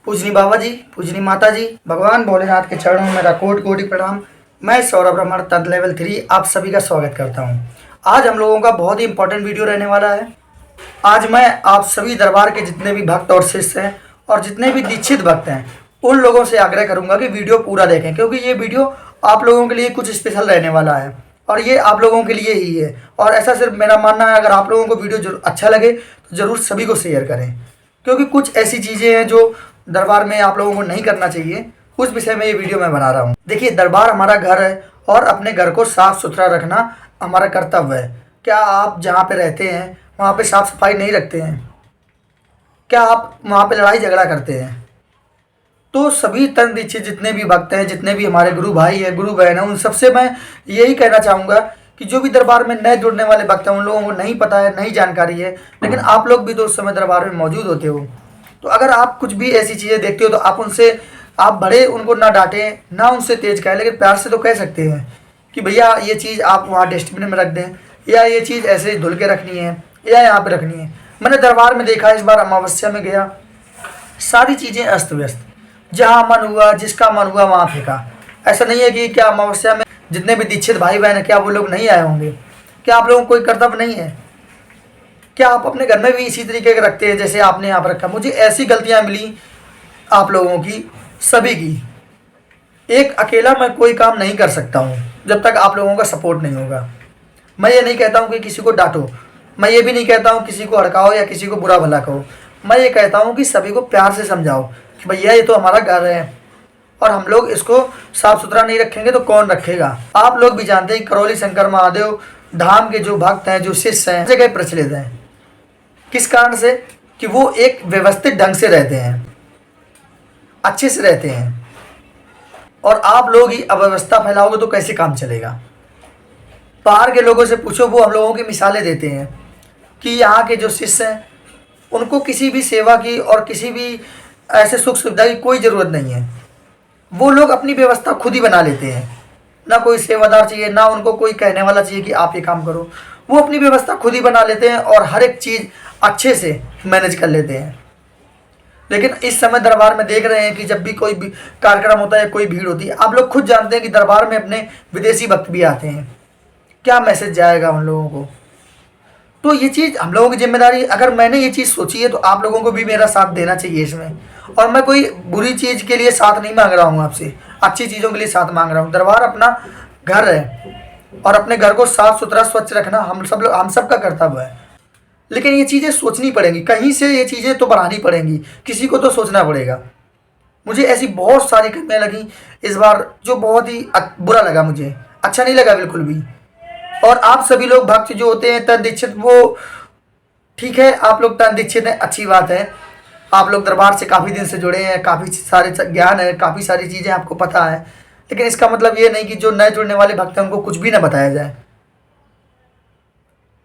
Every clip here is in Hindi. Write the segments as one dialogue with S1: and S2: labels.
S1: पूजनी बाबा जी, पूजनी माता जी, भगवान भोलेनाथ के चरणों में मेरा कोटि कोटि प्रणाम। मैं सौरभ रमण तंत्र लेवल 3 आप सभी का स्वागत करता हूं। आज हम लोगों का बहुत ही इंपॉर्टेंट वीडियो रहने वाला है। आज मैं आप सभी दरबार के जितने भी भक्त और शिष्य हैं और जितने भी दीक्षित भक्त हैं उन लोगों से आग्रह करूंगा कि वीडियो पूरा देखें, क्योंकि ये वीडियो आप लोगों के लिए कुछ स्पेशल रहने वाला है और ये आप लोगों के लिए ही है। और ऐसा सिर्फ मेरा मानना है, अगर आप लोगों को वीडियो अच्छा लगे तो ज़रूर सभी को शेयर करें, क्योंकि कुछ ऐसी चीज़ें हैं जो दरबार में आप लोगों को नहीं करना चाहिए। उस विषय में ये वीडियो मैं बना रहा हूँ। देखिए, दरबार हमारा घर है और अपने घर को साफ़ सुथरा रखना हमारा कर्तव्य है। क्या आप जहाँ पे रहते हैं वहाँ पे साफ़ सफाई नहीं रखते हैं? क्या आप वहाँ पे लड़ाई झगड़ा करते हैं? तो सभी तन दीक्षित जितने भी भक्त हैं, जितने भी हमारे गुरु भाई हैं, गुरु बहन हैं, उन सबसे मैं यही कहना चाहूँगा कि जो भी दरबार में नए जुड़ने वाले भक्त हैं उन लोगों को नहीं पता है, नहीं जानकारी है, लेकिन आप लोग भी तो उस समय दरबार में मौजूद होते हो। तो अगर आप कुछ भी ऐसी चीज़ें देखते हो तो आप उनसे, आप बड़े उनको ना डांटें, ना उनसे तेज कहें, लेकिन प्यार से तो कह सकते हैं कि भैया ये चीज़ आप वहाँ डस्टबिन में रख दें, या ये चीज़ ऐसे धुल के रखनी है, या यहाँ पे रखनी है। मैंने दरबार में देखा, इस बार अमावस्या में गया, सारी चीज़ें अस्त व्यस्त, जहाँ मन हुआ जिसका मन हुआ वहाँ फेंका। ऐसा नहीं है कि क्या अमावस्या में जितने भी दीक्षित भाई बहन हैं क्या वो लोग नहीं आए होंगे? क्या आप लोगों को कोई कर्तव्य नहीं है? क्या आप अपने घर में भी इसी तरीके के रखते हैं जैसे आपने यहाँ पर रखा? मुझे ऐसी गलतियाँ मिली आप लोगों की, सभी की। एक अकेला मैं कोई काम नहीं कर सकता हूँ जब तक आप लोगों का सपोर्ट नहीं होगा। मैं ये नहीं कहता हूँ कि किसी को डांटो, मैं ये भी नहीं कहता हूँ किसी को हड़काओ या किसी को बुरा भला कहो। मैं ये कहता हूँ कि सभी को प्यार से समझाओ कि भैया ये तो हमारा घर है और हम लोग इसको साफ़ सुथरा नहीं रखेंगे तो कौन रखेगा। आप लोग भी जानते हैं कि करौली शंकर महादेव धाम के जो भक्त हैं, जो शिष्य हैं, जगह प्रचलित हैं। किस कारण से? कि वो एक व्यवस्थित ढंग से रहते हैं, अच्छे से रहते हैं। और आप लोग ही अव्यवस्था फैलाओगे तो कैसे काम चलेगा? बाहर के लोगों से पूछो, वो हम लोगों की मिसालें देते हैं कि यहाँ के जो शिष्य हैं उनको किसी भी सेवा की और किसी भी ऐसे सुख सुविधा की कोई ज़रूरत नहीं है। वो लोग अपनी व्यवस्था खुद ही बना लेते हैं, ना कोई सेवादार चाहिए, ना उनको कोई कहने वाला चाहिए कि आप ये काम करो। वो अपनी व्यवस्था खुद ही बना लेते हैं और हर एक चीज़ अच्छे से मैनेज कर लेते हैं। लेकिन इस समय दरबार में देख रहे हैं कि जब भी कोई भी कार्यक्रम होता है, कोई भीड़ होती है, आप लोग खुद जानते हैं कि दरबार में अपने विदेशी भक्त भी आते हैं। क्या मैसेज जाएगा उन लोगों को? तो ये चीज़ हम लोगों की जिम्मेदारी। अगर मैंने ये चीज़ सोची है तो आप लोगों को भी मेरा साथ देना चाहिए इसमें। और मैं कोई बुरी चीज़ के लिए साथ नहीं मांग रहा हूँ आपसे, अच्छी चीज़ों के लिए साथ मांग रहा हूँ। दरबार अपना घर है और अपने घर को साफ़ सुथरा स्वच्छ रखना हम सब का कर्तव्य है। लेकिन ये चीज़ें सोचनी पड़ेंगी, कहीं से ये चीज़ें तो बढ़ानी पड़ेंगी, किसी को तो सोचना पड़ेगा। मुझे ऐसी बहुत सारी कमियाँ लगी इस बार जो बहुत ही बुरा लगा, मुझे अच्छा नहीं लगा बिल्कुल भी। और आप सभी लोग भक्त जो होते हैं तन दीक्षित, वो ठीक है, आप लोग तन दीक्षित हैं, अच्छी बात है। आप लोग दरबार से काफ़ी दिन से जुड़े हैं, काफ़ी सारे ज्ञान है, काफ़ी सारी चीज़ें आपको पता है। लेकिन इसका मतलब ये नहीं कि जो नए जुड़ने वाले भक्त हैं उनको कुछ भी ना बताया जाए।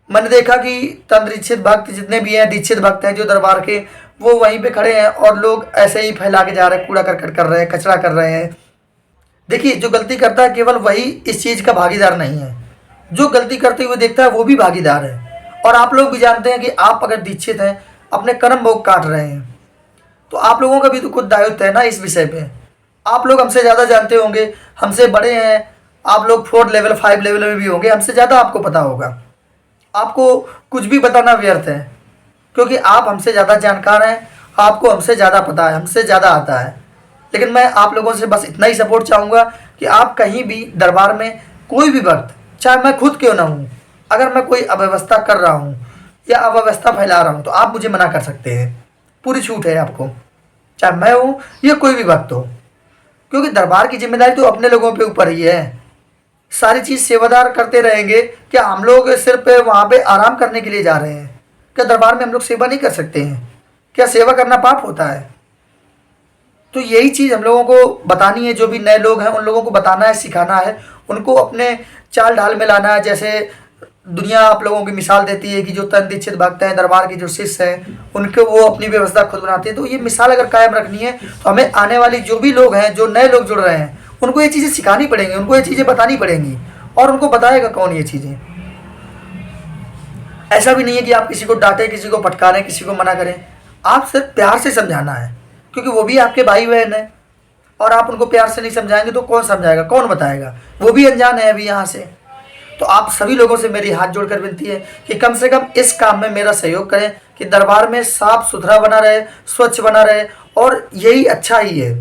S1: मैंने देखा कि तन दीक्षित भक्त जितने भी हैं, दीक्षित भक्त हैं जो दरबार के, वो वहीं पे खड़े हैं और लोग ऐसे ही फैला के जा रहे हैं, कूड़ा करकट कर रहे हैं, कचरा कर रहे हैं। देखिए, जो गलती करता है केवल वही इस चीज़ का भागीदार नहीं है, जो गलती करते हुए देखता है वो भी भागीदार है। और आप लोग भी जानते हैं कि आप अगर दीक्षित हैं, अपने कर्म भोग काट रहे हैं, तो आप लोगों का भी तो खुद दायित्व है ना इस विषय पे। आप लोग हमसे ज़्यादा जानते होंगे, हमसे बड़े हैं, आप लोग 4 लेवल 5 लेवल में भी होंगे, हमसे ज़्यादा आपको पता होगा। आपको कुछ भी बताना व्यर्थ है, क्योंकि आप हमसे ज़्यादा जानकार हैं, आपको हमसे ज़्यादा पता है, हमसे ज़्यादा आता है। लेकिन मैं आप लोगों से बस इतना ही सपोर्ट चाहूँगा कि आप कहीं भी दरबार में कोई भी वक्त, चाहे मैं खुद क्यों ना हूँ, अगर मैं कोई अव्यवस्था कर रहा हूँ या अव्यवस्था फैला रहा हूँ तो आप मुझे मना कर सकते हैं, पूरी छूट है आपको, चाहे मैं हूँ या कोई भी भक्त हो। क्योंकि दरबार की जिम्मेदारी तो अपने लोगों पे ऊपर ही है। सारी चीज़ सेवादार करते रहेंगे। क्या हम लोग सिर्फ वहाँ पे आराम करने के लिए जा रहे हैं? क्या दरबार में हम लोग सेवा नहीं कर सकते हैं? क्या सेवा करना पाप होता है? तो यही चीज़ हम लोगों को बतानी है। जो भी नए लोग हैं उन लोगों को बताना है, सिखाना है, उनको अपने चाल ढाल में लाना है। जैसे दुनिया आप लोगों की मिसाल देती है कि जो तन दीक्षित भक्त हैं, दरबार के जो शिष्य हैं, उनके वो अपनी व्यवस्था खुद बनाते हैं। तो ये मिसाल अगर कायम रखनी है तो हमें आने वाली जो भी लोग हैं, जो नए लोग जुड़ रहे हैं, उनको ये चीज़ें सिखानी पड़ेंगी, उनको ये चीज़ें बतानी पड़ेंगी। और उनको बताएगा कौन ये चीज़ें? ऐसा भी नहीं है कि आप किसी को डांटें, किसी को फटकारें, किसी को मना करें। आप सिर्फ प्यार से समझाना है। क्योंकि वो भी आपके भाई बहन है। और आप उनको प्यार से नहीं समझाएंगे तो कौन समझाएगा, कौन बताएगा, वो भी अनजान है अभी यहाँ से। तो आप सभी लोगों से मेरी हाथ जोड़कर विनती है कि कम से कम इस काम में मेरा सहयोग करें कि दरबार में साफ सुथरा बना रहे, स्वच्छ बना रहे, और यही अच्छा ही है।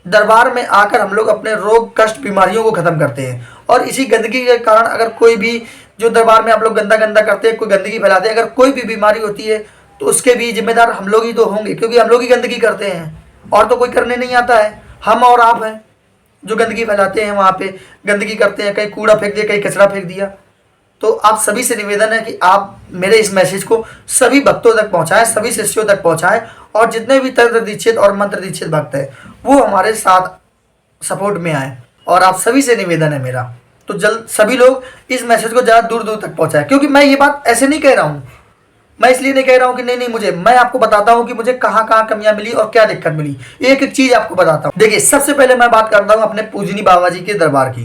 S1: दरबार में आकर हम लोग अपने रोग कष्ट बीमारियों को खत्म करते हैं, और इसी गंदगी के कारण अगर कोई भी जो दरबार में आप लोग गंदा गंदा करते हैं, कोई गंदगी फैलाते हैं, अगर कोई भी बीमारी होती है तो उसके भी जिम्मेदार हम लोग ही तो होंगे, क्योंकि हम लोग ही गंदगी करते हैं और तो कोई करने नहीं आता है। हम और आप हैं जो गंदगी फैलाते हैं, वहाँ पे गंदगी करते हैं, कहीं कूड़ा फेंक दिया, कहीं कचरा फेंक दिया। तो आप सभी से निवेदन है कि आप मेरे इस मैसेज को सभी भक्तों तक पहुँचाएं, सभी शिष्यों तक पहुँचाएं, और जितने भी तंत्र दीक्षित और मंत्र दीक्षित भक्त हैं वो हमारे साथ सपोर्ट में आए। और आप सभी से निवेदन है मेरा, तो जल्द सभी लोग इस मैसेज को ज़्यादा दूर दूर तक पहुँचाएं। क्योंकि मैं ये बात ऐसे नहीं कह रहा हूँ, मैं इसलिए नहीं कह रहा हूँ कि नहीं मुझे, मैं आपको बताता हूँ कि मुझे कहाँ कहाँ कमियाँ मिली और क्या दिक्कत मिली। एक एक चीज़ आपको बताता हूँ। देखिए, सबसे पहले मैं बात करता हूँ अपने पूजनी बाबा जी के दरबार की।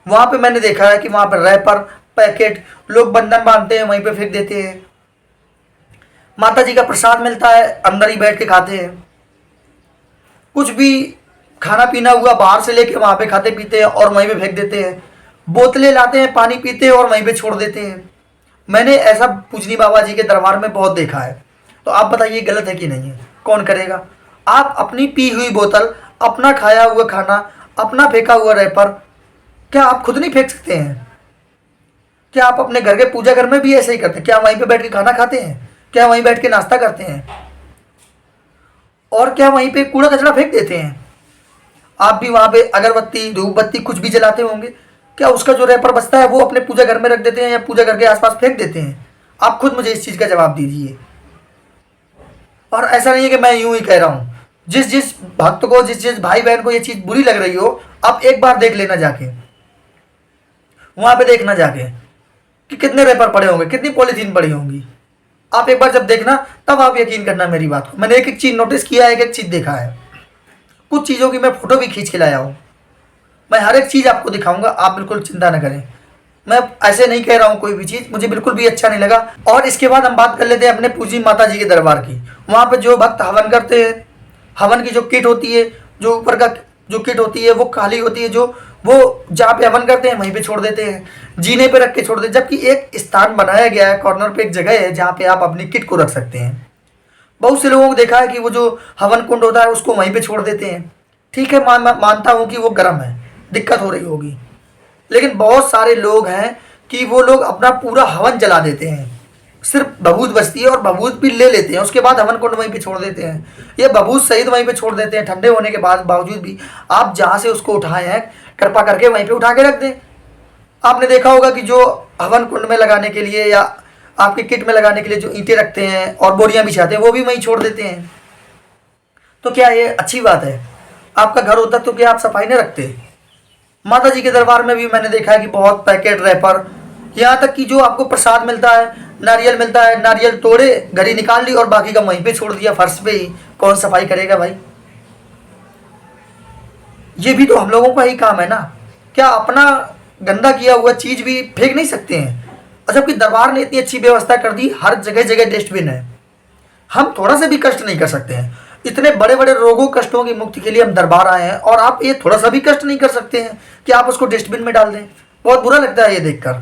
S1: वहाँ पे मैंने देखा है कि वहाँ पर रैपर पैकेट लोग बंधन बांधते हैं, वहीं पे फेंक देते हैं। माता जी का प्रसाद मिलता है, अंदर ही बैठ के खाते हैं। कुछ भी खाना पीना हुआ बाहर से लेके वहाँ पे खाते पीते हैं और वहीं पे फेंक देते हैं। बोतलें लाते हैं, पानी पीते हैं और वहीं पे छोड़ देते हैं। मैंने ऐसा पूजनी बाबा जी के दरबार में बहुत देखा है। तो आप बताइए गलत है कि नहीं है, कौन करेगा? आप अपनी पी हुई बोतल, अपना खाया हुआ खाना, अपना फेंका हुआ रैपर, क्या आप खुद नहीं फेंक सकते हैं? क्या आप अपने घर के पूजा घर में भी ऐसे ही करते हैं? क्या वहीं पे बैठ के खाना खाते हैं? क्या वहीं बैठ के नाश्ता करते हैं? और क्या वहीं पे कूड़ा कचरा फेंक देते हैं? आप भी वहाँ पे अगरबत्ती धूप बत्ती कुछ भी जलाते होंगे, क्या उसका जो रैपर बचता है वो अपने पूजा घर में रख देते हैं या पूजा घर के आसपास फेंक देते हैं? आप खुद मुझे इस चीज़ का जवाब दीजिए। और ऐसा नहीं है कि मैं यूं ही कह रहा हूँ, जिस जिस भक्त को, जिस जिस भाई बहन को ये चीज़ बुरी लग रही हो, आप एक बार देख लेना जाके, वहाँ पे देखना जाके कि कितने रैपर पड़े होंगे, कितनी पॉलीथीन पड़ी होंगी। आप एक बार जब देखना तब आप यकीन करना मेरी बात को। मैंने एक एक चीज़ नोटिस किया है, एक एक चीज़ देखा है। कुछ चीज़ों की मैं फ़ोटो भी खींच के लाया हूँ। मैं हर एक चीज़ आपको दिखाऊंगा, आप बिल्कुल चिंता न करें। मैं ऐसे नहीं कह रहा हूँ कोई भी चीज़, मुझे बिल्कुल भी अच्छा नहीं लगा। और इसके बाद हम बात कर लेते हैं अपने पूजी माता जी के दरबार की। वहाँ पे जो भक्त हवन करते हैं, हवन की जो किट होती है, जो ऊपर का जो किट होती है वो खाली होती है, जो वो जहाँ पे हवन करते हैं वहीं पे छोड़ देते हैं, जीने पे रख के छोड़ देते हैं। जबकि एक स्थान बनाया गया है, कॉर्नर पे एक जगह है जहाँ पे आप अपनी किट को रख सकते हैं। बहुत से लोगों को देखा है कि वो जो हवन कुंड होता है उसको वहीं पे छोड़ देते हैं। ठीक है, मानता हूँ कि वो गर्म है, दिक्कत हो रही होगी, लेकिन बहुत सारे लोग हैं कि वो लोग अपना पूरा हवन जला देते हैं। सिर्फ भभूत बचती है और भभूत भी ले लेते हैं, उसके बाद हवन कुंड वहीं पे छोड़ देते हैं। ये भभूत सहित वहीं पे छोड़ देते हैं। ठंडे होने के बाद बावजूद भी आप जहाँ से उसको उठाए हैं, कृपा करके वहीं पे उठा के रख दें। आपने देखा होगा कि जो हवन कुंड में लगाने के लिए या आपकी किट में लगाने के लिए जो ईंटें रखते हैं और बोरियां बिछाते हैं, वो भी वहीं छोड़ देते हैं। तो क्या ये अच्छी बात है? आपका घर होता तो क्या आप सफाई नहीं रखते? माता जी के दरबार में भी मैंने देखा है कि बहुत पैकेट रैपर, यहाँ तक कि जो आपको प्रसाद मिलता है, नारियल मिलता है, नारियल तोड़े घड़ी निकाल ली और बाकी का वहीं पे छोड़ दिया फर्श पे ही। कौन सफाई करेगा भाई? ये भी तो हम लोगों का ही काम है ना। क्या अपना गंदा किया हुआ चीज़ भी फेंक नहीं सकते हैं? और जबकि दरबार ने इतनी अच्छी व्यवस्था कर दी, हर जगह जगह डस्टबिन है। हम थोड़ा सा भी कष्ट नहीं कर सकते हैं? इतने बड़े बड़े रोगों कष्टों की मुक्ति के लिए हम दरबार आए हैं और आप ये थोड़ा सा भी कष्ट नहीं कर सकते हैं कि आप उसको डस्टबिन में डाल दें? बहुत बुरा लगता है ये देखकर,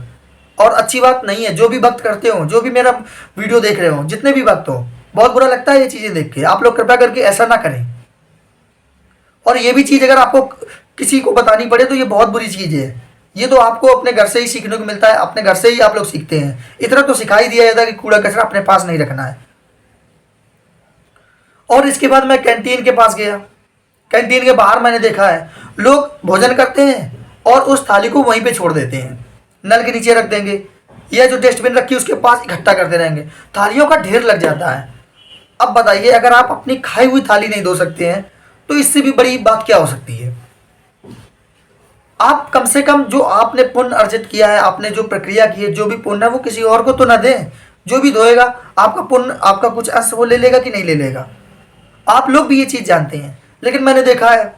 S1: और अच्छी बात नहीं है। जो भी भक्त करते हो, जो भी मेरा वीडियो देख रहे हो, जितने भी भक्त हो, बहुत बुरा लगता है ये चीज़ें देख के। आप लोग कृपया करके ऐसा ना करें। और ये भी चीज़ अगर आपको किसी को बतानी पड़े तो ये बहुत बुरी चीज़ है। ये तो आपको अपने घर से ही सीखने को मिलता है, अपने घर से ही आप लोग सीखते हैं। इतना तो सिखाई दिया जाता है कि कूड़ा कचरा अपने पास नहीं रखना है। और इसके बाद मैं कैंटीन के पास गया। कैंटीन के बाहर मैंने देखा है लोग भोजन करते हैं और उस थाली को वहीं पे छोड़ देते हैं, नल के नीचे रख देंगे या जो डस्टबिन रखी है उसके पास इकट्ठा करते रहेंगे। थालियों का ढेर लग जाता है। अब बताइए, अगर आप अपनी खाई हुई थाली नहीं धो सकते हैं तो इससे भी बड़ी बात क्या हो सकती है? आप कम से कम जो आपने पुण्य अर्जित किया है, आपने जो प्रक्रिया की है, जो भी पुण्य है वो किसी और को तो ना दें। जो भी धोएगा आपका पुण्य, आपका कुछ अंश वो ले लेगा कि नहीं ले लेगा? आप लोग भी ये चीज़ जानते हैं। लेकिन मैंने देखा है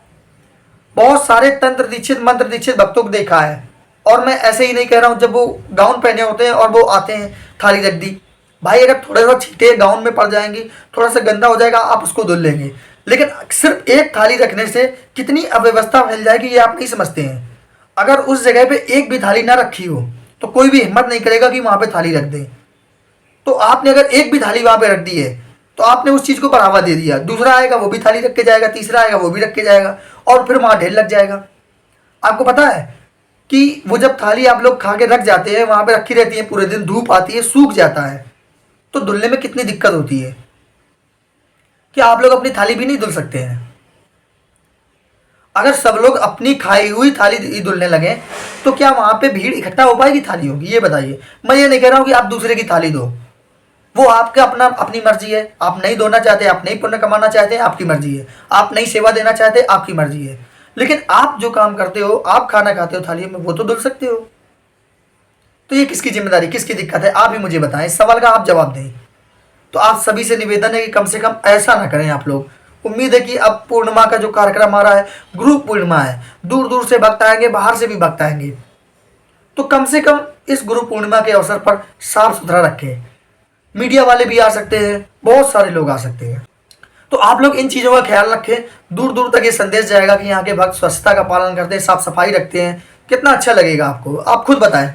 S1: बहुत सारे तंत्र दीक्षित मंत्र दीक्षित भक्तों को देखा है, और मैं ऐसे ही नहीं कह रहा हूँ, जब वो गाउन पहने होते हैं और वो आते हैं, थाली रख दी, भाई अगर थोड़ा सा छींटे गाउन में पड़ जाएंगी, थोड़ा सा गंदा हो जाएगा, आप उसको धुल लेंगे, लेकिन सिर्फ एक थाली रखने से कितनी अव्यवस्था फैल जाएगी ये आप नहीं समझते हैं। अगर उस जगह पे एक भी थाली ना रखी हो तो कोई भी हिम्मत नहीं करेगा कि वहाँ पे थाली रख दे। तो आपने अगर एक भी थाली वहाँ पे रख दी है तो आपने उस चीज़ को बढ़ावा दे दिया, दूसरा आएगा वो भी थाली रख के जाएगा, तीसरा आएगा वो भी रख के जाएगा, और फिर वहाँ ढेर लग जाएगा। आपको पता है कि वो जब थाली आप लोग खा के रख जाते हैं, वहाँ पे रखी रहती है, पूरे दिन धूप आती है, सूख जाता है, तो धुलने में कितनी दिक्कत होती है। कि आप लोग अपनी थाली भी नहीं धुल सकते हैं? अगर सब लोग अपनी खाई हुई थाली धुलने लगे तो क्या वहाँ पे भीड़ इकट्ठा हो पाएगी थाली होगी? ये बताइए। मैं ये नहीं कह रहा हूँ कि आप दूसरे की थाली दो, वो आपका अपनी मर्जी है। आप नहीं धोना चाहते, आप नहीं पुण्य कमाना चाहते, आपकी मर्जी है। आप नहीं सेवा देना चाहते, आपकी मर्जी है। लेकिन आप जो काम करते हो, आप खाना खाते हो थाली में, वो तो धुल सकते हो। तो ये किसकी जिम्मेदारी, किसकी दिक्कत है? आप ही मुझे बताएं, इस सवाल का आप जवाब दें। तो आप सभी से निवेदन है कि कम से कम ऐसा ना करें आप लोग। उम्मीद है कि अब पूर्णिमा का जो कार्यक्रम आ रहा है, गुरु पूर्णिमा है, दूर दूर से भक्त आएंगे, बाहर से भी भक्त आएंगे, तो कम से कम इस गुरु पूर्णिमा के अवसर पर साफ सुथरा रखें। मीडिया वाले भी आ सकते हैं, बहुत सारे लोग आ सकते हैं, तो आप लोग इन चीज़ों का ख्याल रखें। दूर दूर तक ये संदेश जाएगा कि यहाँ के भक्त स्वच्छता का पालन करते हैं, साफ सफाई रखते हैं। कितना अच्छा लगेगा आपको, आप खुद बताएं।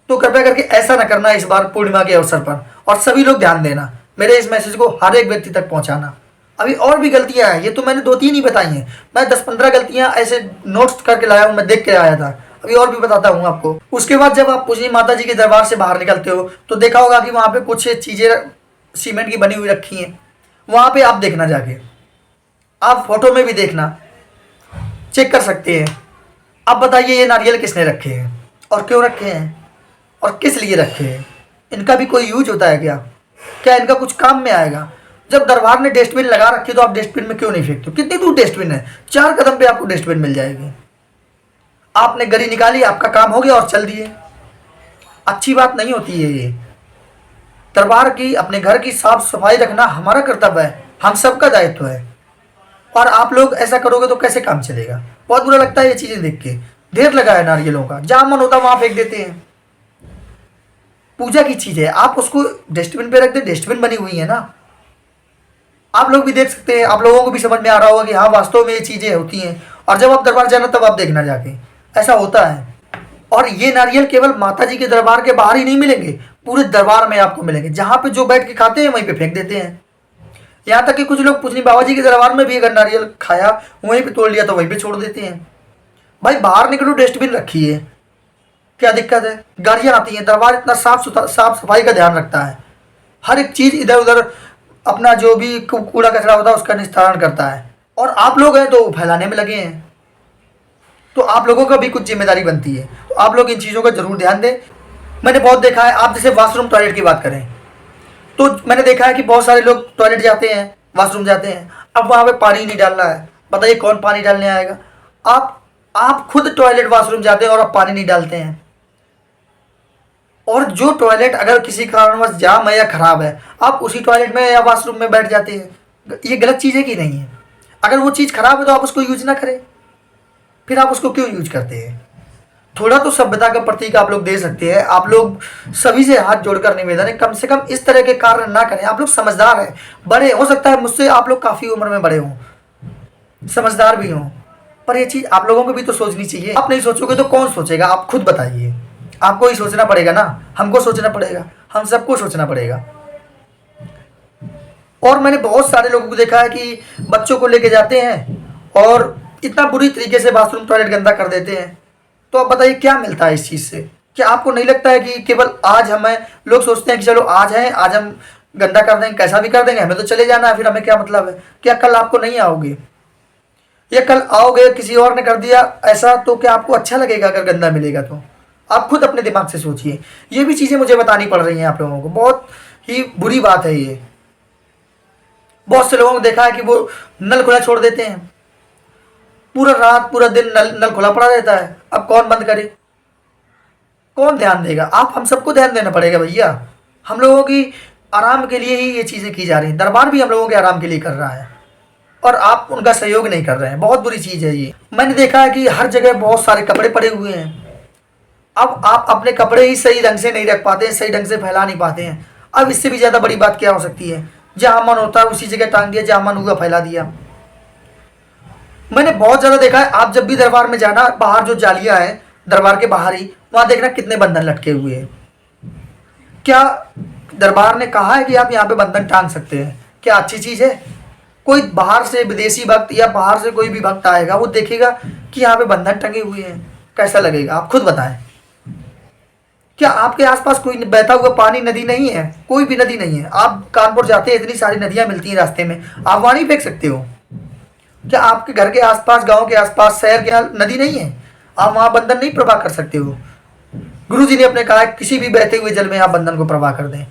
S1: तो कृपया करके ऐसा ना करना इस बार पूर्णिमा के अवसर पर, और सभी लोग ध्यान देना, मेरे इस मैसेज को हर एक व्यक्ति तक पहुंचाना। अभी और भी गलतियां हैं, ये तो मैंने 2-3 ही बताई हैं, मैं 10-15 गलतियां ऐसे नोट्स करके लाया हूँ, मैं देख के आया था, अभी और भी बताता हूँ आपको। उसके बाद जब आप पूजनी माता जी के दरबार से बाहर निकलते हो तो देखा होगा कि वहाँ पे कुछ चीज़ें सीमेंट की बनी हुई रखी हैं, वहाँ पे आप देखना जाके, आप फोटो में भी देखना, चेक कर सकते हैं। अब बताइए ये नारियल किसने रखे हैं और क्यों रखे हैं और किस लिए रखे हैं? इनका भी कोई यूज होता है क्या? क्या इनका कुछ काम में आएगा? जब दरबार ने डस्टबिन लगा रखी तो आप डस्टबिन में क्यों नहीं फेंकते हो? कितनी दूर डस्टबिन है, 4 कदम पे आपको डस्टबिन मिल जाएगी। आपने गरी निकाली, आपका काम हो गया और चल दिए। अच्छी बात नहीं होती है ये। दरबार की, अपने घर की साफ सफाई रखना हमारा कर्तव्य है, हम सबका दायित्व है, और आप लोग ऐसा करोगे तो कैसे काम चलेगा? बहुत बुरा लगता है ये चीजें देख के। ढेर लगा है नारियलों का, जहां मन होता वहां फेंक देते हैं। पूजा की चीज है, आप उसको डस्टबिन पे रख दे, डस्टबिन बनी हुई है ना। आप लोग भी देख सकते हैं, आप लोगों को भी समझ में आ रहा होगा कि हाँ वास्तव में ये चीजें होती हैं, और जब आप दरबार जाना तब आप देखना जाके, ऐसा होता है। और ये नारियल केवल माता जी के दरबार के बाहर ही नहीं मिलेंगे, पूरे दरबार में आपको मिलेंगे। जहां पे जो बैठ के खाते हैं वहीं पे फेंक देते हैं। यहाँ तक कि कुछ लोग पूजनी बाबा जी के दरबार में भी अगर नारियल खाया, वहीं पे तोड़ लिया तो वहीं पे छोड़ देते हैं। भाई बाहर निकलो, डस्टबिन रखी है, क्या दिक्कत है? गाड़ियाँ आती हैं, दरबार इतना साफ सफाई का ध्यान रखता है, हर एक चीज़ इधर उधर अपना जो भी कूड़ा कचरा होता है उसका निस्तारण करता है। और आप लोग हैं तो फैलाने में लगे हैं, तो आप लोगों का भी कुछ जिम्मेदारी बनती है। तो आप लोग इन चीज़ों का जरूर ध्यान दें। मैंने बहुत देखा है, आप जैसे वॉशरूम टॉयलेट की बात करें तो मैंने देखा है कि बहुत सारे लोग टॉयलेट जाते हैं, वॉशरूम जाते हैं, अब वहाँ पे पानी नहीं डालना है। बताइए कौन पानी डालने आएगा? आप खुद टॉयलेट वॉशरूम जाते हैं और आप पानी नहीं डालते हैं। और जो टॉयलेट अगर किसी कारणवश जाम है या खराब है, आप उसी टॉयलेट में या वॉशरूम में बैठ जाते हैं। ये गलत चीज़ है कि नहीं है? अगर वो चीज़ खराब है तो आप उसको यूज ना करें, फिर आप उसको क्यों यूज करते हैं? थोड़ा तो सभ्यता का प्रतीक आप लोग दे सकते हैं। आप लोग सभी से हाथ जोड़कर निवेदन है, कम से कम इस तरह के कार्य ना करें। आप लोग समझदार हैं, बड़े हो सकता है मुझसे आप लोग काफ़ी उम्र में बड़े हों, समझदार भी हों, पर ये चीज़ आप लोगों को भी तो सोचनी चाहिए। आप नहीं सोचोगे तो कौन सोचेगा? आप खुद बताइए। आपको ही सोचना पड़ेगा ना, हमको सोचना पड़ेगा, हम सबको सोचना पड़ेगा। और मैंने बहुत सारे लोगों को देखा है कि बच्चों को लेके जाते हैं और इतना बुरी तरीके से बाथरूम टॉयलेट गंदा कर देते हैं। तो आप बताइए क्या मिलता है इस चीज़ से? क्या आपको नहीं लगता है कि केवल आज हमें, लोग सोचते हैं कि चलो आज है, आज हम गंदा कर देंगे, कैसा भी कर देंगे, हमें तो चले जाना है, फिर हमें क्या मतलब है? क्या कल आपको नहीं आओगे, या कल आओगे किसी और ने कर दिया ऐसा, तो क्या आपको अच्छा लगेगा अगर गंदा मिलेगा? तो आप खुद अपने दिमाग से सोचिए। ये भी चीज़ें मुझे बतानी पड़ रही हैं आप लोगों को, बहुत ही बुरी बात है ये। बहुत से लोगों को देखा है कि वो नल खुला छोड़ देते हैं, पूरा रात पूरा दिन नल खुला पड़ा रहता है। अब कौन बंद करे, कौन ध्यान देगा? आप हम सबको ध्यान देना पड़ेगा भैया। हम लोगों की आराम के लिए ही ये चीज़ें की जा रही हैं, दरबार भी हम लोगों के आराम के लिए कर रहा है और आप उनका सहयोग नहीं कर रहे हैं। बहुत बुरी चीज़ है ये। मैंने देखा है कि हर जगह बहुत सारे कपड़े पड़े हुए हैं, अब आप अपने कपड़े ही सही ढंग से नहीं रख पाते हैं, सही ढंग से फैला नहीं पाते हैं। अब इससे भी ज़्यादा बड़ी बात क्या हो सकती है? जहाँ मन होता है उसी जगह टांग दिया, जहाँ मन हुआ फैला दिया। मैंने बहुत ज़्यादा देखा है, आप जब भी दरबार में जाना, बाहर जो जालियाँ हैं दरबार के बाहर ही, वहाँ देखना कितने बंधन लटके हुए हैं। क्या दरबार ने कहा है कि आप यहाँ पे बंधन टांग सकते हैं? क्या अच्छी चीज़ है? कोई बाहर से विदेशी भक्त या बाहर से कोई भी भक्त आएगा, वो देखेगा कि यहाँ पे बंधन टंगे हुए हैं, कैसा लगेगा? आप खुद बताएं। क्या आपके आसपास कोई बहता हुआ पानी, नदी नहीं है? कोई भी नदी नहीं है। आप कानपुर जाते हैं, इतनी सारी नदियाँ मिलती हैं रास्ते में, आप वहाँ नहीं फेंक सकते हो? क्या आपके घर के आसपास, गांव के आसपास, शहर के नदी नहीं है? आप वहाँ बंधन नहीं प्रवाह कर सकते हो? गुरु जी ने अपने कहा किसी भी बहते हुए जल में आप बंधन को प्रवाह कर दें।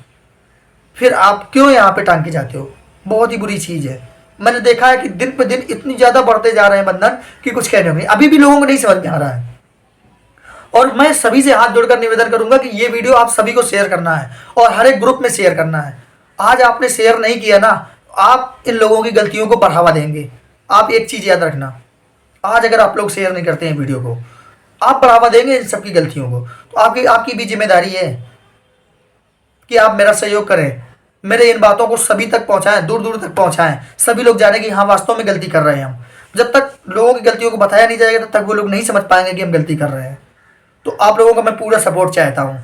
S1: फिर आप क्यों यहाँ पे टांग के जाते हो? बहुत ही बुरी चीज़ है। मैंने देखा है कि दिन पे दिन इतनी ज़्यादा बढ़ते जा रहे हैं बंधन कि कुछ कहने नहीं। अभी भी लोगों को नहीं समझ में आ रहा है। और मैं सभी से हाथ जोड़कर निवेदन करूंगा कि ये वीडियो आप सभी को शेयर करना है और हर एक ग्रुप में शेयर करना है। आज आपने शेयर नहीं किया ना, आप इन लोगों की गलतियों को बढ़ावा देंगे। आप एक चीज़ याद रखना, आज अगर आप लोग शेयर नहीं करते हैं वीडियो को, आप बढ़ावा देंगे इन सबकी गलतियों को। तो आपकी आपकी भी जिम्मेदारी है कि आप मेरा सहयोग करें, मेरे इन बातों को सभी तक पहुंचाएं, दूर दूर तक पहुंचाएं, सभी लोग जाने कि हाँ वास्तव में गलती कर रहे हैं हम। जब तक लोगों की गलतियों को बताया नहीं जाएगा तब तक वो लोग नहीं समझ पाएंगे कि हम गलती कर रहे हैं। तो आप लोगों का मैं पूरा सपोर्ट चाहता हूँ,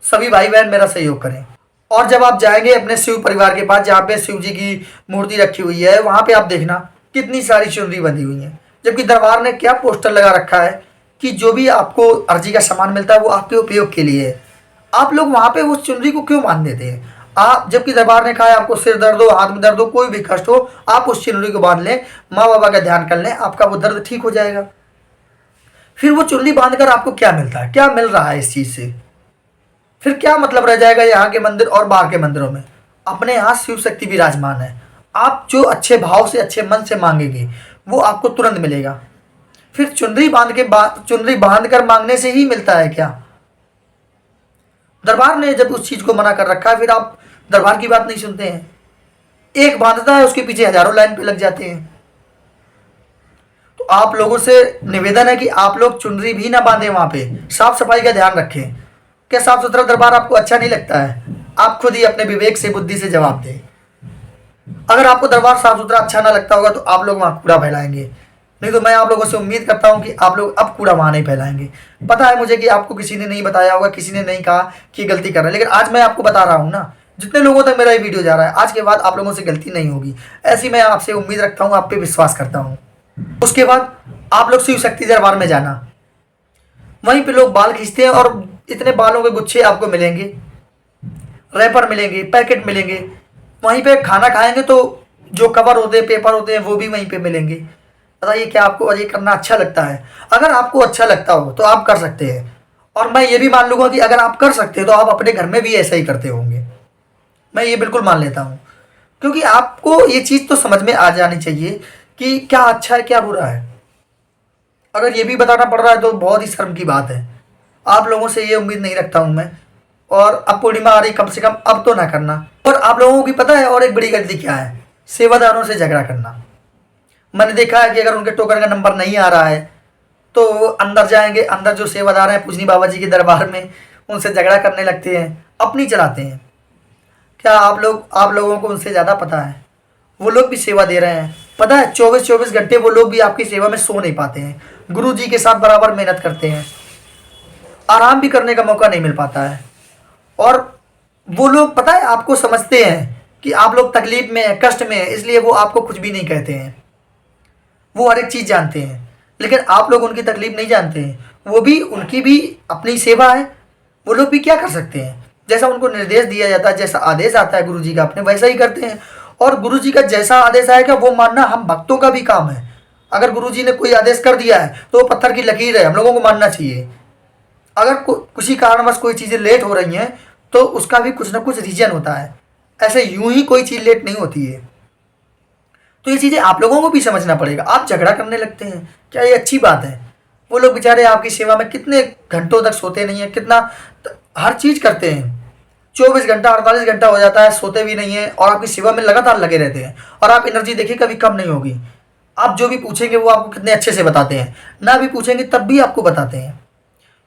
S1: सभी भाई बहन मेरा सहयोग करें। और जब आप जाएंगे अपने शिव परिवार के पास, जहाँ पे शिव जी की मूर्ति रखी हुई है, वहाँ पे आप देखना कितनी सारी चुनरी बंधी हुई है। जबकि दरबार ने क्या पोस्टर लगा रखा है कि जो भी आपको अर्जी का सामान मिलता है वो आपके उपयोग के लिए है। आप लोग वहाँ पे उस चुनरी को क्यों बांध देते हैं? आप, जबकि दरबार ने कहा है आपको सिर दर्द हो, हाथ में दर्द हो, कोई भी कष्ट हो, आप उस चुनरी को बांध लें, माँ बाबा का ध्यान कर लें, आपका वो दर्द ठीक हो जाएगा। फिर वो चुनरी बांधकर आपको क्या मिलता है? क्या मिल रहा है इस चीज़ से? फिर क्या मतलब रह जाएगा यहाँ के मंदिर और बाहर के मंदिरों में? अपने यहाँ शिव शक्ति विराजमान है। आप जो अच्छे भाव से, अच्छे मन से मांगेंगे वो आपको तुरंत मिलेगा। फिर चुनरी बांध कर मांगने से ही मिलता है क्या? दरबार ने जब उस चीज को मना कर रखा है, फिर आप दरबार की बात नहीं सुनते हैं। एक बांधता है, उसके पीछे हजारों लाइन पे लग जाते हैं। तो आप लोगों से निवेदन है कि आप लोग चुनरी भी ना बांधे, वहां पे साफ सफाई का ध्यान रखें। क्या साफ सुथरा दरबार आपको अच्छा नहीं लगता है? आप खुद ही अपने विवेक से, बुद्धि से जवाब दें। अगर आपको दरबार साफ सुथरा अच्छा ना लगता होगा तो आप लोग वहां कूड़ा फैलाएंगे, नहीं तो मैं आप लोगों से उम्मीद करता हूं कि आप लोग अब कूड़ा वहां नहीं फैलाएंगे। पता है मुझे कि आपको किसी ने नहीं बताया होगा, किसी ने नहीं कहा कि गलती कर रहे हैं, लेकिन आज मैं आपको बता रहा हूं ना, जितने लोगों तक मेरा ये वीडियो जा रहा है, आज के बाद आप लोगों से गलती नहीं होगी, ऐसी मैं आपसे उम्मीद रखता हूँ, आप पे विश्वास करता हूँ। उसके बाद आप लोग शिव शक्ति दरबार में जाना, वहीं पे लोग बाल खींचते हैं और इतने बालों के गुच्छे आपको मिलेंगे, रैपर मिलेंगे, पैकेट मिलेंगे। वहीं पे खाना खाएंगे तो जो कवर होते हैं, पेपर होते हैं, वो भी वहीं पे मिलेंगे। बताइए क्या आपको ये करना अच्छा लगता है? अगर आपको अच्छा लगता हो तो आप कर सकते हैं, और मैं ये भी मान लूँगा कि अगर आप कर सकते हैं तो आप अपने घर में भी ऐसा ही करते होंगे। मैं ये बिल्कुल मान लेता हूँ, क्योंकि आपको ये चीज़ तो समझ में आ जानी चाहिए कि क्या अच्छा है क्या बुरा है। अगर ये भी बताना पड़ रहा है तो बहुत ही शर्म की बात है। आप लोगों से ये उम्मीद नहीं रखता हूँ मैं। और अब पूर्णिमा आ रही, कम से कम अब तो ना करना। और आप लोगों की पता है और एक बड़ी गलती क्या है? सेवादारों से झगड़ा करना। मैंने देखा है कि अगर उनके टोकन का नंबर नहीं आ रहा है तो वो अंदर जाएंगे, अंदर जो सेवादार हैं पूजनी बाबा जी के दरबार में, उनसे झगड़ा करने लगते हैं, अपनी चलाते हैं। क्या आप लोगों को उनसे ज़्यादा पता है? वो लोग भी सेवा दे रहे हैं। पता है 24-24 घंटे वो लोग भी आपकी सेवा में सो नहीं पाते हैं, गुरु जी के साथ बराबर मेहनत करते हैं, आराम भी करने का मौका नहीं मिल पाता है। और वो लोग पता है आपको समझते हैं कि आप लोग तकलीफ में हैं, कष्ट में हैं, इसलिए वो आपको कुछ भी नहीं कहते हैं। वो हर एक चीज़ जानते हैं, लेकिन आप लोग उनकी तकलीफ नहीं जानते हैं। वो भी, उनकी भी अपनी सेवा है, वो लोग भी क्या कर सकते हैं? जैसा उनको निर्देश दिया जाता है, जैसा आदेश आता है गुरु जी का, अपने वैसा ही करते हैं। और गुरु जी का जैसा आदेश आएगा वो मानना हम भक्तों का भी काम है। अगर गुरु जी ने कोई आदेश कर दिया है तो वो पत्थर की लकीर है, हम लोगों को मानना चाहिए। अगर किसी कारणवश कोई चीज़ें लेट हो रही हैं तो उसका भी कुछ ना कुछ रीजन होता है, ऐसे यूं ही कोई चीज़ लेट नहीं होती है। तो ये चीज़ें आप लोगों को भी समझना पड़ेगा। आप झगड़ा करने लगते हैं, क्या ये अच्छी बात है? वो लोग बेचारे आपकी सेवा में कितने घंटों तक सोते नहीं हैं, कितना हर चीज़ करते हैं, 24 घंटा 48 घंटा हो जाता है, सोते भी नहीं हैं और आपकी सेवा में लगातार लगे रहते हैं। और आप एनर्जी देखिए कभी कम नहीं होगी। आप जो भी पूछेंगे वो आपको कितने अच्छे से बताते हैं, ना भी पूछेंगे तब भी आपको बताते हैं।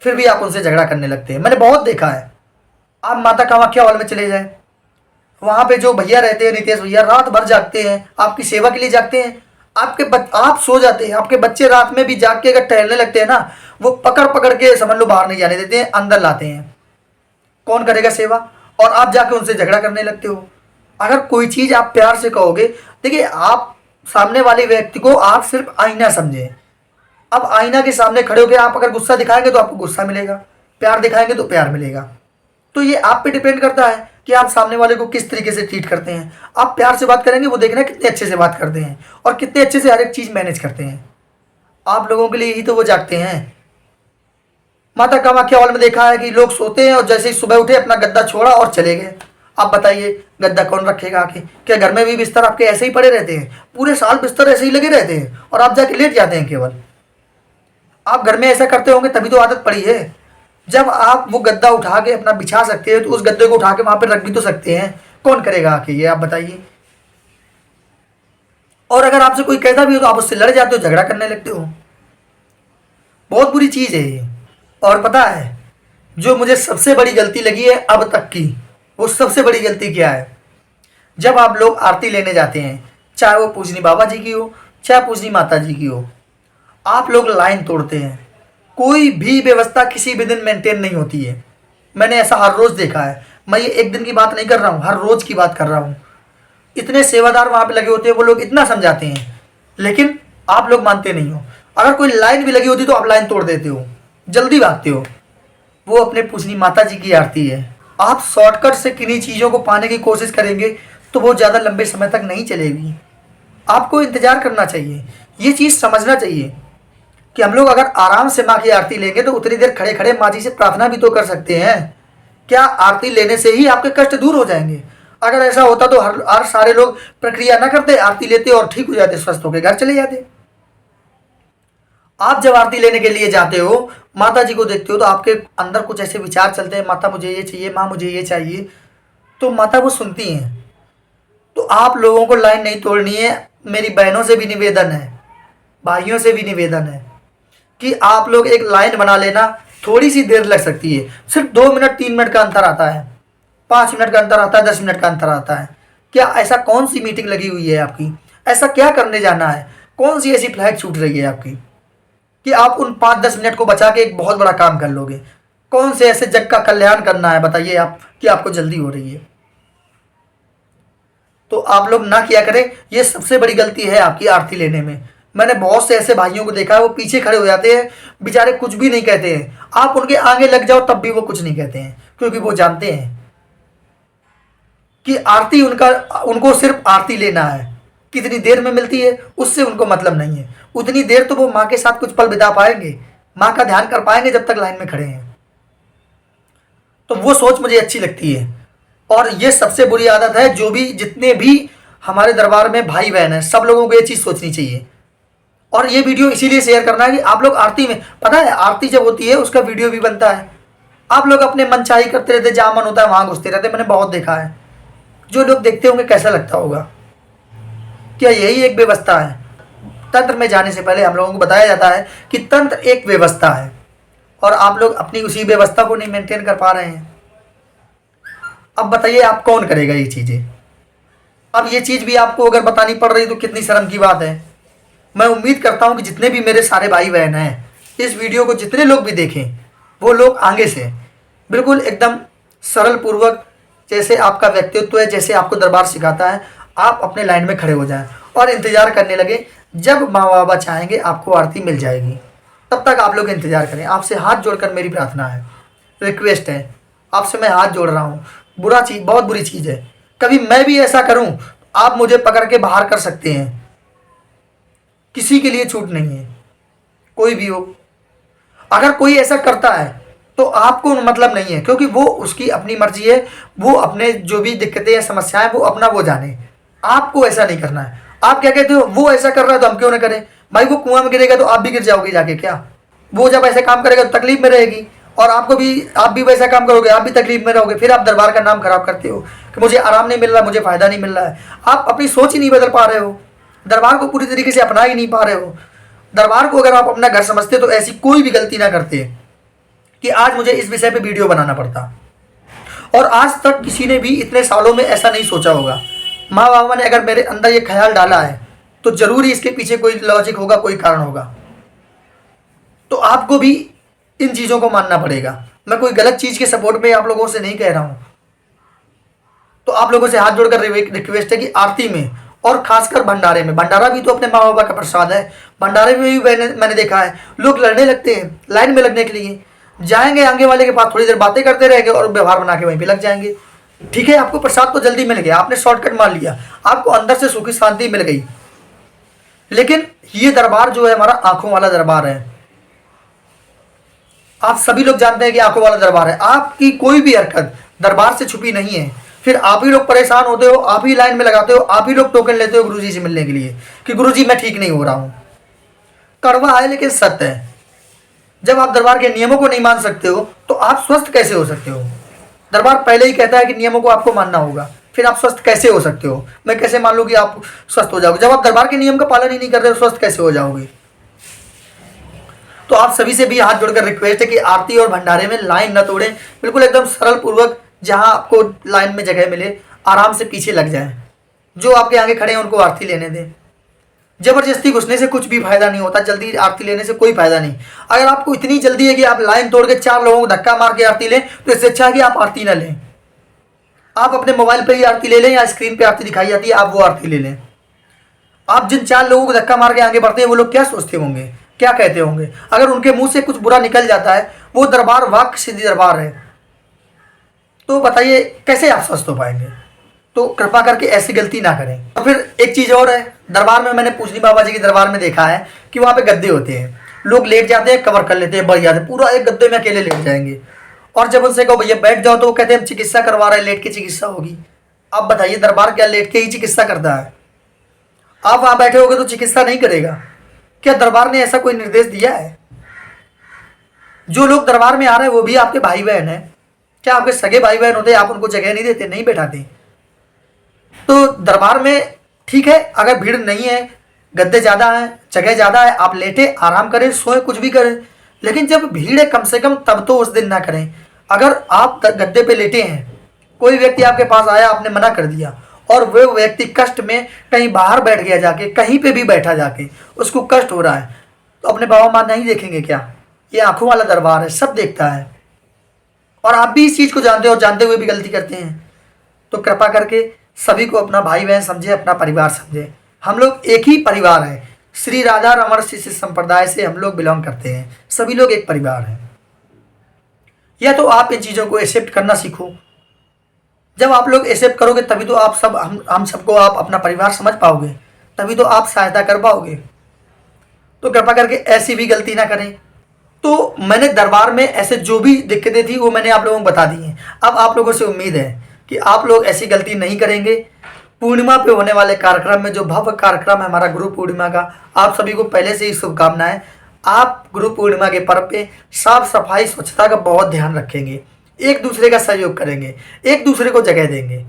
S1: फिर भी आप उनसे झगड़ा करने लगते हैं। मैंने बहुत देखा है। आप माता कामाख्या हॉल में चले जाएं, वहाँ पे जो भैया रहते हैं, नितेश भैया, रात भर जागते हैं, आपकी सेवा के लिए जागते हैं। आप सो जाते हैं, आपके बच्चे रात में भी जाग के अगर टहलने लगते हैं ना, वो पकड़ पकड़ के समझ लो बाहर नहीं जाने देते हैं, अंदर लाते हैं। कौन करेगा सेवा? और आप जाके उनसे झगड़ा करने लगते हो। अगर कोई चीज़ आप प्यार से कहोगे, देखिए आप सामने वाले व्यक्ति को आप सिर्फ आईना समझें। अब आईना के सामने खड़े होकर आप अगर गुस्सा दिखाएंगे तो आपको गुस्सा मिलेगा, प्यार दिखाएंगे तो प्यार मिलेगा। तो ये आप पे डिपेंड करता है कि आप सामने वाले को किस तरीके से ट्रीट करते हैं। आप प्यार से बात करेंगे, वो देखना कितने अच्छे से बात करते हैं और कितने अच्छे से हर एक चीज़ मैनेज करते हैं। आप लोगों के लिए ही तो वो जागते हैं। माता कामाख्या हॉल में देखा है कि लोग सोते हैं और जैसे ही सुबह उठे अपना गद्दा छोड़ा और चले गए। आप बताइए गद्दा कौन रखेगा आके? क्या घर में भी बिस्तर आपके ऐसे ही पड़े रहते हैं? पूरे साल बिस्तर ऐसे ही लगे रहते हैं और आप जाके लेट जाते हैं केवल। आप घर में ऐसा करते होंगे तभी तो आदत पड़ी है। जब आप वो गद्दा उठा के अपना बिछा सकते हैं तो उस गद्दे को उठा के वहां पर रख भी तो सकते हैं। कौन करेगा आके? ये आप बताइए। और अगर आपसे कोई कहता भी हो तो आप उससे लड़ जाते हो, झगड़ा करने लगते हो। बहुत बुरी चीज़ है ये। और पता है जो मुझे सबसे बड़ी गलती लगी है अब तक की, वो सबसे बड़ी गलती क्या है? जब आप लोग आरती लेने जाते हैं, चाहे वो पूजनी बाबा जी की हो, चाहे पूजनी माता जी की हो, आप लोग लाइन तोड़ते हैं। कोई भी व्यवस्था किसी भी दिन मेंटेन नहीं होती है। मैंने ऐसा हर रोज़ देखा है। मैं ये एक दिन की बात नहीं कर रहा हूँ, हर रोज़ की बात कर रहा हूँ। इतने सेवादार वहाँ पे लगे होते हैं, वो लोग इतना समझाते हैं, लेकिन आप लोग मानते नहीं हो। अगर कोई लाइन भी लगी होती तो आप लाइन तोड़ देते हो, जल्दी भागते हो। वो अपने पूजनी माता जी की आरती है। आप शॉर्टकट से किन्हीं चीज़ों को पाने की कोशिश करेंगे तो वो ज़्यादा लंबे समय तक नहीं चलेगी। आपको इंतज़ार करना चाहिए, ये चीज़ समझना चाहिए कि हम लोग अगर आराम से माँ की आरती लेंगे तो उतनी देर खड़े खड़े माँ जी से प्रार्थना भी तो कर सकते हैं। क्या आरती लेने से ही आपके कष्ट दूर हो जाएंगे? अगर ऐसा होता तो हर सारे लोग प्रक्रिया ना करते, आरती लेते और ठीक हो जाते, स्वस्थ होकर घर चले जाते। आप जब आरती लेने के लिए जाते हो, माता जी को देखते हो तो आपके अंदर कुछ ऐसे विचार चलते हैं, माता मुझे ये चाहिए, माँ मुझे ये चाहिए, तो माता वो सुनती हैं। तो आप लोगों को लाइन नहीं तोड़नी है। मेरी बहनों से भी निवेदन है, भाइयों से भी निवेदन है कि आप लोग एक लाइन बना लेना। थोड़ी सी देर लग सकती है, सिर्फ 2 मिनट 3 मिनट का अंतर आता है, 5 मिनट का अंतर आता है, 10 मिनट का अंतर आता है। क्या ऐसा कौन सी मीटिंग लगी हुई है आपकी? ऐसा क्या करने जाना है? कौन सी ऐसी फ्लैग छूट रही है आपकी कि आप उन 5-10 मिनट को बचा के एक बहुत बड़ा काम कर लोगे? कौन से ऐसे जग का कल्याण करना है बताइए आप कि आपको जल्दी हो रही है? तो आप लोग ना किया करें। ये सबसे बड़ी गलती है आपकी आरती लेने में। मैंने बहुत से ऐसे भाइयों को देखा है, वो पीछे खड़े हो जाते हैं, बेचारे कुछ भी नहीं कहते हैं। आप उनके आगे लग जाओ तब भी वो कुछ नहीं कहते हैं, क्योंकि वो जानते हैं कि आरती उनको सिर्फ आरती लेना है। कितनी देर में मिलती है उससे उनको मतलब नहीं है। उतनी देर तो वो माँ के साथ कुछ पल बिता पाएंगे, माँ का ध्यान कर पाएंगे जब तक लाइन में खड़े हैं। तो वो सोच मुझे अच्छी लगती है। और ये सबसे बुरी आदत है। जो भी जितने भी हमारे दरबार में भाई बहन हैं, सब लोगों को ये चीज़ सोचनी चाहिए। और ये वीडियो इसीलिए शेयर करना है कि आप लोग आरती में, पता है आरती जब होती है उसका वीडियो भी बनता है। आप लोग अपने मनचाही करते रहते, जहाँ मन होता है वहाँ घुसते रहते। मैंने बहुत देखा है। जो लोग देखते होंगे कैसा लगता होगा? क्या यही एक व्यवस्था है? तंत्र में जाने से पहले हम लोगों को बताया जाता है कि तंत्र एक व्यवस्था है, और आप लोग अपनी उसी व्यवस्था को नहीं मेंटेन कर पा रहे हैं। अब बताइए आप कौन करेगा ये चीज़ें? अब ये चीज़ भी आपको अगर बतानी पड़ रही तो कितनी शर्म की बात है। मैं उम्मीद करता हूँ कि जितने भी मेरे सारे भाई बहन हैं, इस वीडियो को जितने लोग भी देखें, वो लोग आगे से बिल्कुल एकदम सरल पूर्वक, जैसे आपका व्यक्तित्व है, जैसे आपको दरबार सिखाता है, आप अपने लाइन में खड़े हो जाएं और इंतज़ार करने लगे। जब माँ बाबा चाहेंगे आपको आरती मिल जाएगी, तब तक आप लोग इंतज़ार करें। आपसे हाथ जोड़कर मेरी प्रार्थना है, रिक्वेस्ट है, आपसे मैं हाथ जोड़ रहा हूँ। बुरा चीज़, बहुत बुरी चीज़ है। कभी मैं भी ऐसा करूँ आप मुझे पकड़ के बाहर कर सकते हैं। किसी के लिए छूट नहीं है, कोई भी हो। अगर कोई ऐसा करता है तो आपको मतलब नहीं है, क्योंकि वो उसकी अपनी मर्जी है। वो अपने जो भी दिक्कतें हैं, समस्याएं, वो अपना वो जाने। आपको ऐसा नहीं करना है। आप क्या कहते हो, वो ऐसा कर रहा है तो हम क्यों ना करें? भाई वो कुआं में गिरेगा तो आप भी गिर जाओगे जाके क्या? वो जब ऐसे काम करेगा तो तकलीफ में रहेगी, और आप भी वैसा काम करोगे, आप भी तकलीफ में रहोगे। फिर आप दरबार का नाम खराब करते हो कि मुझे आराम नहीं मिल रहा, मुझे फ़ायदा नहीं मिल रहा है। आप अपनी सोच ही नहीं बदल पा रहे हो, दरबार को पूरी तरीके से अपना ही नहीं पा रहे हो। दरबार को अगर आप अपना घर समझते तो ऐसी कोई भी गलती ना करते कि आज मुझे इस विषय पे वीडियो बनाना पड़ता। और आज तक किसी ने भी इतने सालों में ऐसा नहीं सोचा होगा। माँ बाबा ने अगर मेरे अंदर ये ख्याल डाला है तो जरूर ही इसके पीछे कोई लॉजिक होगा, कोई कारण होगा। तो आपको भी इन चीज़ों को मानना पड़ेगा। मैं कोई गलत चीज़ के सपोर्ट में आप लोगों से नहीं कह रहा हूँ। तो आप लोगों से हाथ जोड़कर रिक्वेस्ट है कि आरती में और खासकर भंडारे में, भंडारा भी तो अपने माँ बाबा का प्रसाद है, भंडारे में भी मैंने देखा है लोग लड़ने लगते हैं लाइन में लगने के लिए, जाएंगे आगे वाले के पास, थोड़ी देर बातें करते रहेंगे और व्यवहार बना के वहीं पे लग जाएंगे। ठीक है, आपको प्रसाद तो जल्दी मिल गया, आपने शॉर्टकट मार लिया, आपको अंदर से सुखी शांति मिल गई। लेकिन ये दरबार जो है हमारा आंखों वाला दरबार है। आप सभी लोग जानते हैं कि आंखों वाला दरबार है। आपकी कोई भी हरकत दरबार से छुपी नहीं है। फिर आप ही लोग परेशान होते हो, आप ही लाइन में लगाते हो, आप ही लोग टोकन लेते हो गुरुजी से मिलने के लिए कि गुरुजी मैं ठीक नहीं हो रहा हूं। कड़वा है लेकिन सत्य है। जब आप दरबार के नियमों को नहीं मान सकते हो तो आप स्वस्थ कैसे हो सकते हो? दरबार पहले ही कहता है कि नियमों को आपको मानना होगा, फिर आप स्वस्थ कैसे हो सकते हो? मैं कैसे मान लूँ कि आप स्वस्थ हो जाओगे? जब आप दरबार के नियम का पालन ही नहीं कर रहे हो, स्वस्थ कैसे हो जाओगे? तो आप सभी से भी हाथ जोड़कर रिक्वेस्ट है कि आरती और भंडारे में लाइन न तोड़ें। बिल्कुल एकदम सरल पूर्वक, जहां आपको लाइन में जगह मिले आराम से पीछे लग जाएं। जो आपके आगे खड़े हैं उनको आरती लेने दें। जबरदस्ती घुसने से कुछ भी फायदा नहीं होता, जल्दी आरती लेने से कोई फायदा नहीं। अगर आपको इतनी जल्दी है कि आप लाइन तोड़ के 4 लोगों को धक्का मार के आरती लें, तो इससे अच्छा है कि आप आरती ना लें। आप अपने मोबाइल पर ही आरती ले लें या स्क्रीन पर आरती दिखाई जाती है, आप वो आरती ले लें। आप जिन 4 लोगों को धक्का मार के आगे बढ़ते हैं वो लोग क्या सोचते होंगे, क्या कहते होंगे? अगर उनके मुंह से कुछ बुरा निकल जाता है, वो दरबार वाक्य सिद्धि दरबार है, तो बताइए कैसे आप स्वस्थ हो पाएंगे? तो कृपा करके ऐसी गलती ना करें। और फिर एक चीज़ और है, दरबार में मैंने पूजनी बाबा जी के दरबार में देखा है कि वहाँ पे गद्दे होते हैं, लोग लेट जाते हैं, कवर कर लेते हैं बढ़िया से, पूरा एक गद्दे में अकेले लेट जाएंगे। और जब उनसे कहो भैया बैठ जाओ तो वो कहते हैं हम चिकित्सा करवा रहे हैं, लेट के चिकित्सा होगी। आप बताइए दरबार क्या लेट के ही चिकित्सा करता है? आप वहाँ बैठे होगे तो चिकित्सा नहीं करेगा क्या? दरबार ने ऐसा कोई निर्देश दिया है? जो लोग दरबार में आ रहे हैं वो भी आपके भाई बहन है। क्या आपके सगे भाई बहन होते, आप उनको जगह नहीं देते, नहीं बैठाते? तो दरबार में ठीक है, अगर भीड़ नहीं है, गद्दे ज़्यादा हैं, जगह ज़्यादा है, आप लेटे आराम करें, सोए, कुछ भी करें। लेकिन जब भीड़ है कम से कम तब तो उस दिन ना करें। अगर आप गद्दे पे लेटे हैं, कोई व्यक्ति आपके पास आया, आपने मना कर दिया और वो व्यक्ति कष्ट में कहीं बाहर बैठ गया, जाके कहीं पे भी बैठा जाके उसको कष्ट हो रहा है, तो अपने बाबा माँ नहीं देखेंगे क्या? ये आंखों वाला दरबार है, सब देखता है। और आप भी इस चीज़ को जानते हो और जानते हुए भी गलती करते हैं। तो कृपा करके सभी को अपना भाई बहन समझे, अपना परिवार समझे। हम लोग एक ही परिवार है, श्री राधा रमण शिष्य संप्रदाय से हम लोग बिलोंग करते हैं, सभी लोग एक परिवार हैं। या तो आप इन चीज़ों को एक्सेप्ट करना सीखो। जब आप लोग एक्सेप्ट करोगे तभी तो आप सब हम सबको आप अपना परिवार समझ पाओगे, तभी तो आप सहायता कर पाओगे। तो कृपा करके ऐसी भी गलती ना करें। तो मैंने दरबार में ऐसे जो भी दिक्कतें थी वो मैंने आप लोगों को बता दी हैं। अब आप लोगों से उम्मीद है कि आप लोग ऐसी गलती नहीं करेंगे। पूर्णिमा पे होने वाले कार्यक्रम में, जो भव्य कार्यक्रम है हमारा गुरु पूर्णिमा का, आप सभी को पहले से ही शुभकामनाएं। आप गुरु पूर्णिमा के पर्व पे साफ सफाई स्वच्छता का बहुत ध्यान रखेंगे, एक दूसरे का सहयोग करेंगे, एक दूसरे को जगह देंगे।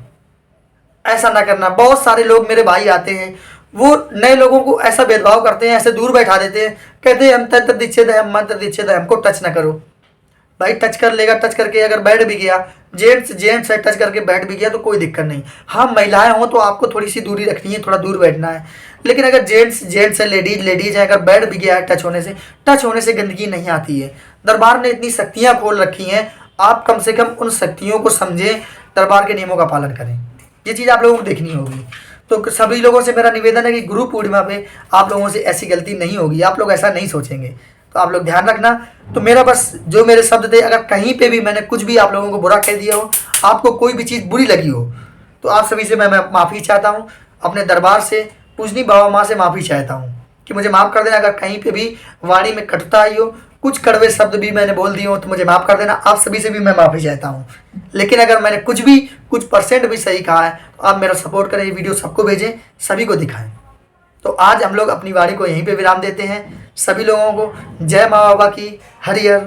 S1: ऐसा ना करना। बहुत सारे लोग मेरे भाई आते हैं, वो नए लोगों को ऐसा भेदभाव करते हैं, ऐसे दूर बैठा देते हैं, कहते हैं हम तंत्र दीक्षित है, हम मंत्र दीक्षित है, हमको टच ना करो। भाई टच कर लेगा, टच करके अगर बैठ भी गया, जेंट्स है, टच करके बैठ भी गया तो कोई दिक्कत नहीं। हाँ महिलाएं हो तो आपको थोड़ी सी दूरी रखनी है, थोड़ा दूर बैठना है। लेकिन अगर जेंट्स है, लेडीज है, अगर बैठ भी गया है टच होने से गंदगी नहीं आती है। दरबार ने इतनी शक्तियाँ खोल रखी हैं, आप कम से कम उन शक्तियों को समझें, दरबार के नियमों का पालन करें। ये चीज़ आप लोगों को देखनी होगी। तो सभी लोगों से मेरा निवेदन है कि गुरु पूर्णिमा पे आप लोगों से ऐसी गलती नहीं होगी, आप लोग ऐसा नहीं सोचेंगे, तो आप लोग ध्यान रखना। तो मेरा बस जो मेरे शब्द थे, अगर कहीं पे भी मैंने कुछ भी आप लोगों को बुरा कह दिया हो, आपको कोई भी चीज़ बुरी लगी हो, तो आप सभी से मैं माफ़ी चाहता हूँ। अपने दरबार से, पूजनी बाबा माँ से माफ़ी चाहता हूँ कि मुझे माफ़ कर देना। अगर कहीं पे भी वाणी में कटुता आई हो, कुछ कड़वे शब्द भी मैंने बोल दिए हो, तो मुझे माफ़ कर देना। आप सभी से भी मैं माफ़ी चाहता हूँ। लेकिन अगर मैंने कुछ परसेंट भी सही कहा है, तो आप मेरा सपोर्ट करें, ये वीडियो सबको भेजें, सभी को दिखाएं। तो आज हम लोग अपनी वाणी को यहीं पे विराम देते हैं। सभी लोगों को जय माँ बाबा की, हरिहर।